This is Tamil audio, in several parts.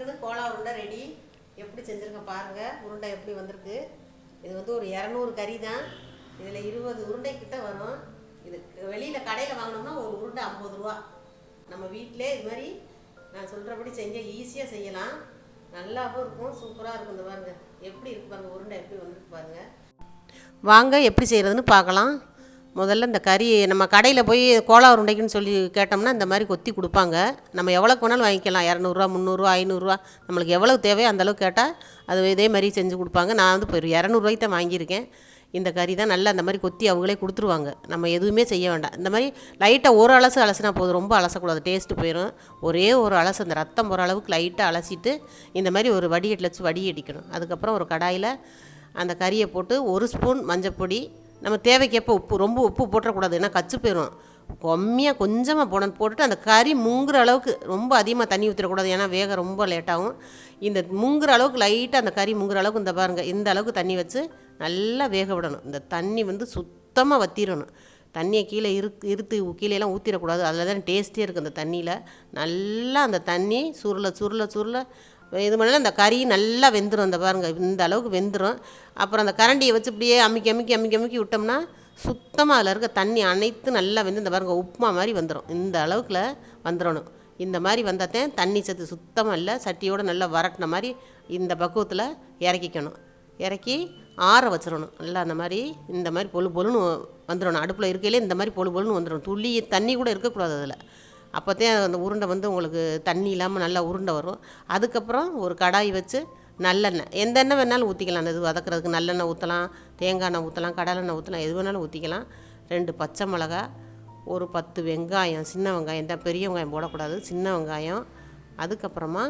டக்குன்னு கோலா உருண்டை ரெடி. எப்படி செஞ்சுருக்கேன் பாருங்கள். உருண்டை எப்படி வந்திருக்கு. இது வந்து ஒரு 200 கறி தான். இதில் 20 உருண்டை கிட்ட வரும். இது வெளியில் கடையில் வாங்கினோம்னா ஒரு உருண்டை 50 ரூபா. நம்ம வீட்டிலே இது மாதிரி நான் சொல்கிறபடி செஞ்சால் ஈஸியாக செய்யலாம். நல்லாவும் இருக்கும், சூப்பராக இருக்கும். இந்த பாருங்கள் எப்படி இருக்கு பாருங்கள், உருண்டை எப்படி வந்துருக்கு பாருங்கள். வாங்க எப்படி செய்கிறதுன்னு பார்க்கலாம். முதல்ல இந்த கறி நம்ம கடையில் போய் கோலா உருண்டைக்குன்னு சொல்லி கேட்டோம்னா இந்த மாதிரி கொத்தி கொடுப்பாங்க. நம்ம எவ்வளோக்கு வேணாலும் வாங்கிக்கலாம். 200ரூவா, 300ரூவா, 500ரூவா, நம்மளுக்கு எவ்வளோ தேவையோ அந்தளவுக்கு கேட்டால் அது இதே மாதிரி செஞ்சு கொடுப்பாங்க. நான் வந்து இப்போ 200ரூவாய்க்கு தான் வாங்கியிருக்கேன். இந்த கறி தான் நல்லா இந்த மாதிரி கொத்தி அவங்களே கொடுத்துருவாங்க. நம்ம எதுவுமே செய்ய வேண்டாம். இந்த மாதிரி லைட்டாக ஒரு அலசு அலசினா போதும், ரொம்ப அலசக்கூடாது, டேஸ்ட்டு போயிடும். ஒரே ஒரு அலசு, அந்த ரத்தம் போகிற அளவுக்கு லைட்டாக அலசிட்டு இந்த மாதிரி ஒரு வடிகட்டில் வச்சு வடிகட்டிக்கணும். அதுக்கப்புறம் ஒரு கடாயில் அந்த கறியை போட்டு 1 ஸ்பூன் மஞ்சப்பொடி, நம்ம தேவைக்கேற்ப உப்பு, ரொம்ப உப்பு போட்டுறக்கூடாது, ஏன்னா கச்சு போயிடும். கம்மியாக கொஞ்சமாக போட்டுட்டு அந்த கறி முங்குற அளவுக்கு, ரொம்ப அதிகமாக தண்ணி ஊற்றிடக்கூடாது, ஏன்னா வேக ரொம்ப லேட்டாகும். இந்த முங்குற அளவுக்கு லைட்டாக அந்த கறி முங்குற அளவுக்கு இந்த பாருங்கள், இந்த அளவுக்கு தண்ணி வச்சு நல்லா வேக விடணும். இந்த தண்ணி வந்து சுத்தமாக வற்றிடணும். தண்ணியை கீழே இருத்து கீழேலாம் ஊற்றிடக்கூடாது, அதில் தான் டேஸ்ட்டே இருக்குது. அந்த தண்ணியில் நல்லா அந்த தண்ணி சுருள இது பண்ணால் அந்த கறி நல்லா வெந்துடும். இந்த பாருங்கள், இந்த அளவுக்கு வெந்துடும். அப்புறம் அந்த கரண்டியை வச்சு இப்படியே அமுக்கி விட்டோம்னா சுத்தமாக அதில் இருக்க தண்ணி அனைத்து நல்லா வெந்து இந்த பாருங்கள் உப்புமா மாதிரி வந்துடும். இந்த அளவுக்குல வந்துடணும். இந்த மாதிரி வந்தால் தண்ணி சத்து சுத்தமாக இல்லை, சட்டியோடு நல்லா வரட்டின மாதிரி இந்த பக்குவத்தில் இறக்கிக்கணும். இறக்கி ஆற வச்சிடணும். நல்லா அந்த மாதிரி இந்த மாதிரி பொழுன்னு வந்துடணும். அடுப்பில் இருக்கையிலே இந்த மாதிரி பொழுன்னு வந்துடணும். துளி தண்ணி கூட இருக்கக்கூடாது அதில். அப்போதான் அந்த உருண்டை வந்து உங்களுக்கு தண்ணி இல்லாமல் நல்லா உருண்டை வரும். அதுக்கப்புறம் ஒரு கடாய் வச்சு நல்லெண்ணெய், எந்த எண்ணெய் வேணாலும் ஊற்றிக்கலாம். அந்த இது வதக்கிறதுக்கு நல்லெண்ணெய் ஊற்றலாம், தேங்காய் எண்ணெய் ஊற்றலாம், கடலெண்ணெய் ஊற்றலாம், எது வேணாலும் ஊற்றிக்கலாம். 2 பச்சை மிளகா, ஒரு 10 வெங்காயம், சின்ன வெங்காயம் தான், பெரிய வெங்காயம் போடக்கூடாது, சின்ன வெங்காயம். அதுக்கப்புறமா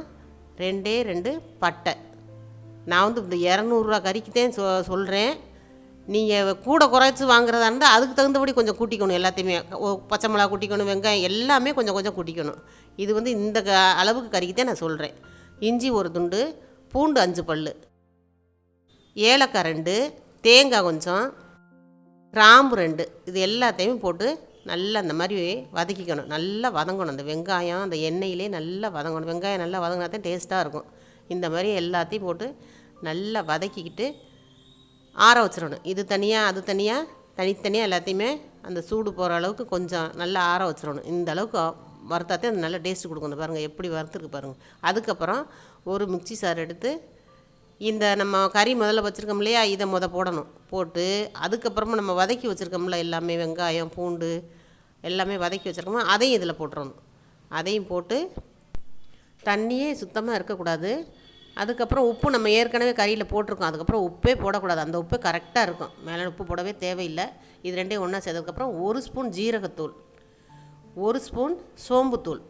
2 பட்டை. நான் வந்து இந்த 200ரூவா கறிக்கு தான் சொல்கிறேன். நீங்கள் கூட குறைச்சி வாங்குறதா இருந்தால் அதுக்கு தகுந்தபடி கொஞ்சம் கூட்டிக்கணும். எல்லாத்தையுமே பச்சை மிளகா கூட்டிக்கணும், வெங்காயம் எல்லாமே கொஞ்சம் கூட்டிக்கணும். இது வந்து இந்த அளவுக்கு கறிக்கு தான் நான் சொல்கிறேன். இஞ்சி 1 துண்டு, பூண்டு 5 பல், ஏலக்காய் 2, தேங்காய் கொஞ்சம், கிராம்பு 2, இது எல்லாத்தையும் போட்டு நல்லா அந்த மாதிரி வதக்கிக்கணும். நல்லா வதங்கணும். அந்த வெங்காயம் அந்த எண்ணெயிலே நல்லா வதங்கணும். வெங்காயம் நல்லா வதங்கினா தான் டேஸ்ட்டாக இருக்கும். இந்த மாதிரி எல்லாத்தையும் போட்டு நல்லா வதக்கிக்கிட்டு ஆற வச்சிடணும். இது தனியாக அது தனியாக, தனித்தனியாக எல்லாத்தையுமே அந்த சூடு போகிற அளவுக்கு கொஞ்சம் நல்லா ஆற வச்சிடணும். இந்த அளவுக்கு வறுத்தாத்தே அது நல்லா டேஸ்ட்டு கொடுக்கணும். பாருங்கள் எப்படி வறுத்துருக்கு பாருங்கள். அதுக்கப்புறம் ஒரு மிக்சி சார் எடுத்து இந்த நம்ம கறி முதல்ல வச்சுருக்கோம் இல்லையா, இதை போடணும். போட்டு அதுக்கப்புறமா நம்ம வதக்கி வச்சுருக்கோம்ல எல்லாமே, வெங்காயம் பூண்டு எல்லாமே வதக்கி வச்சுருக்கோமோ அதையும் இதில் போட்டுறணும். அதையும் போட்டு தண்ணியே சுத்தமாக இருக்கக்கூடாது. அதுக்கப்புறம் உப்பு நம்ம ஏற்கனவே கறியில் போட்டிருக்கோம். அதுக்கப்புறம் உப்பே போடக்கூடாது, அந்த உப்பு கரெக்டாக இருக்கும். மேலே உப்பு போடவே தேவையில்லை. இது ரெண்டையும் ஒன்றா சேர்த்ததுக்கப்புறம் 1 ஸ்பூன் ஜீரகத்தூள், 1 ஸ்பூன் சோம்புத்தூள்,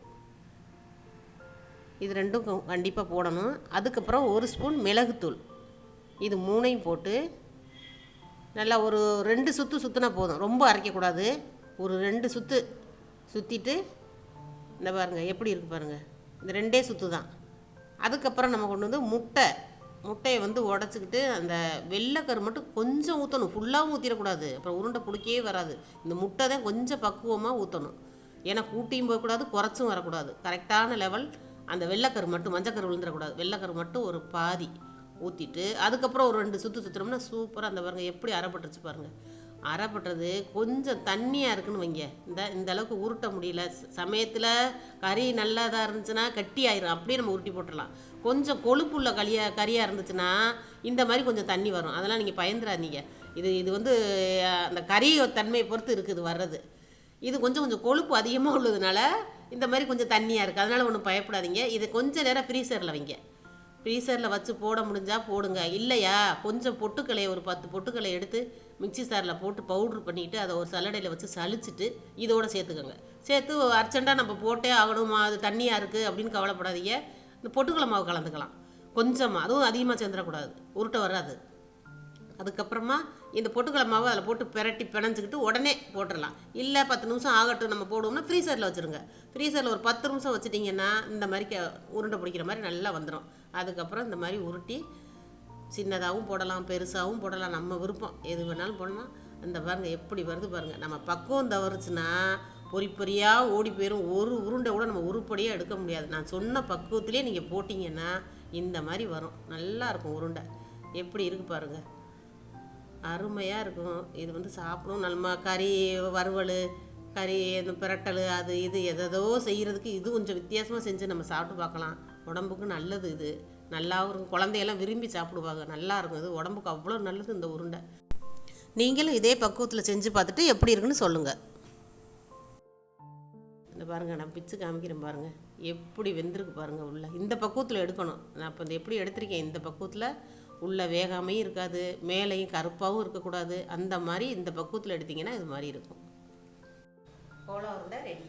இது ரெண்டும் கண்டிப்பாக போடணும். அதுக்கப்புறம் 1 ஸ்பூன் மிளகுத்தூள், இது 3ஐயும் போட்டு நல்லா ஒரு 2 சுற்றினா போதும், ரொம்ப அரைக்கக்கூடாது. ஒரு 2 சுற்றிட்டு இந்த பாருங்கள் எப்படி இருக்குது பாருங்கள், இந்த 2 சுற்று தான். அதுக்கப்புறம் நம்ம கொண்டு வந்து முட்டையை வந்து உடச்சிக்கிட்டு அந்த வெள்ளைக்கரு மட்டும் கொஞ்சம் ஊற்றணும், ஃபுல்லாகவும் ஊற்றிடக்கூடாது, அப்புறம் உருண்டை பிடிக்கவே வராது. இந்த முட்டை தான் கொஞ்சம் பக்குவமாக ஊற்றணும், ஏன்னா கூட்டியும் போகக்கூடாது, குறைச்சும் வரக்கூடாது. கரெக்டான லெவல். அந்த வெள்ளைக்கரு மட்டும், மஞ்சக்கரு விழுந்துடக்கூடாது, வெள்ளைக்கரு மட்டும் ஒரு பாதி ஊற்றிட்டு அதுக்கப்புறம் ஒரு 2 சுற்றினோம்னா சூப்பராக அந்த பாருங்கள் எப்படி அரைப்பட்டுருச்சு பாருங்கள். அரைப்பட்டுறது கொஞ்சம் தண்ணியாக இருக்குன்னு வைங்க, இந்த அளவுக்கு உருட்ட முடியல சமயத்தில் கறி நல்லதாக இருந்துச்சுன்னா கட்டி ஆயிரும், அப்படியே நம்ம உருட்டி போட்டுடலாம். கொஞ்சம் கொழுப்புள்ள கறியாக இருந்துச்சுன்னா இந்த மாதிரி கொஞ்சம் தண்ணி வரும். அதெல்லாம் நீங்கள் பயந்துடாதீங்க. இது வந்து அந்த கறி தன்மையை பொறுத்து இருக்குது வர்றது. இது கொஞ்சம் கொழுப்பு அதிகமாக உள்ளதுனால இந்த மாதிரி கொஞ்சம் தண்ணியாக இருக்குது, அதனால் ஒன்றும் பயப்படாதீங்க. இது கொஞ்சம் நேரம் ஃப்ரீசரில் வைங்க. ஃப்ரீசரில் வச்சு போட முடிஞ்சால் போடுங்க, இல்லையா கொஞ்சம் பொட்டுக்கலையை ஒரு 10 பொட்டுக்கலை எடுத்து மிக்சி சாரில் போட்டு பவுட்ரு பண்ணிவிட்டு அதை ஒரு சல்லடையில் வச்சு சலிச்சிட்டு இதோடு சேர்த்துக்கோங்க. சேர்த்து அர்ஜெண்ட்டாக நம்ம போட்டே ஆகணுமா, அது தண்ணியாக இருக்குது அப்படின்னு கவலைப்படாதீங்க. இந்த பொட்டுக்கலை மாவு கலந்துக்கலாம் கொஞ்சமாக, அதுவும் அதிகமாக சேர்ந்துடக்கூடாது, உருட்டை வராது. அதுக்கப்புறமா இந்த பொட்டுக்கலை மாவு அதில் போட்டு பிரட்டி பிணைஞ்சிக்கிட்டு உடனே போட்டுடலாம். இல்லை 10 நிமிஷம் ஆகட்டும் நம்ம போடுவோம்னா ஃப்ரீசரில் வச்சுருங்க. ஃப்ரீசரில் ஒரு 10 நிமிஷம் வச்சுட்டிங்கன்னா இந்த மாதிரி உருண்டை பிடிக்கிற மாதிரி நல்லா வந்துடும். அதுக்கப்புறம் இந்த மாதிரி உருட்டி சின்னதாகவும் போடலாம், பெருசாகவும் போடலாம், நம்ம விருப்பம், எது வேணாலும் போடலாம். அந்த பாருங்கள் எப்படி வருது பாருங்கள். நம்ம பக்குவம் தவறுச்சுன்னா பொறி பொறியாக ஓடி போயிடும். ஒரு உருண்டை கூட நம்ம உருப்படியாக எடுக்க முடியாது. நான் சொன்ன பக்குவத்திலே நீங்கள் போட்டிங்கன்னா இந்த மாதிரி வரும். நல்லா இருக்கும் உருண்டை. எப்படி இருக்குது பாருங்கள், அருமையாக இருக்கும். இது வந்து சாப்பிடும். நம்ம கறி வறுவல், கறி இந்த பிரட்டல், அது இது எதோ செய்கிறதுக்கு இது கொஞ்சம் வித்தியாசமாக செஞ்சு நம்ம சாப்பிட்டு பார்க்கலாம். உடம்புக்கு நல்லது. இது நல்லாவும் இருக்கும். குழந்தையெல்லாம் விரும்பி சாப்பிடுவாங்க. நல்லா இருக்கும். இது உடம்புக்கு அவ்வளோ நல்லது இந்த உருண்டை. நீங்களும் இதே பக்குவத்தில் செஞ்சு பார்த்துட்டு எப்படி இருக்குன்னு சொல்லுங்கள். இந்த பாருங்கள், நான் பிச்சு காமிக்கிறேன் பாருங்கள், எப்படி வெந்திருக்கு பாருங்கள். உள்ள இந்த பக்குவத்தில் எடுக்கணும். நான் இப்போ இந்த எப்படி எடுத்திருக்கேன், இந்த பக்குவத்தில் உள்ள வேகாமையும் இருக்காது, மேலேயும் கருப்பாகவும் இருக்கக்கூடாது. அந்த மாதிரி இந்த பக்குவத்தில் எடுத்திங்கன்னா இது மாதிரி இருக்கும். கோலா உருண்டை ரெடி.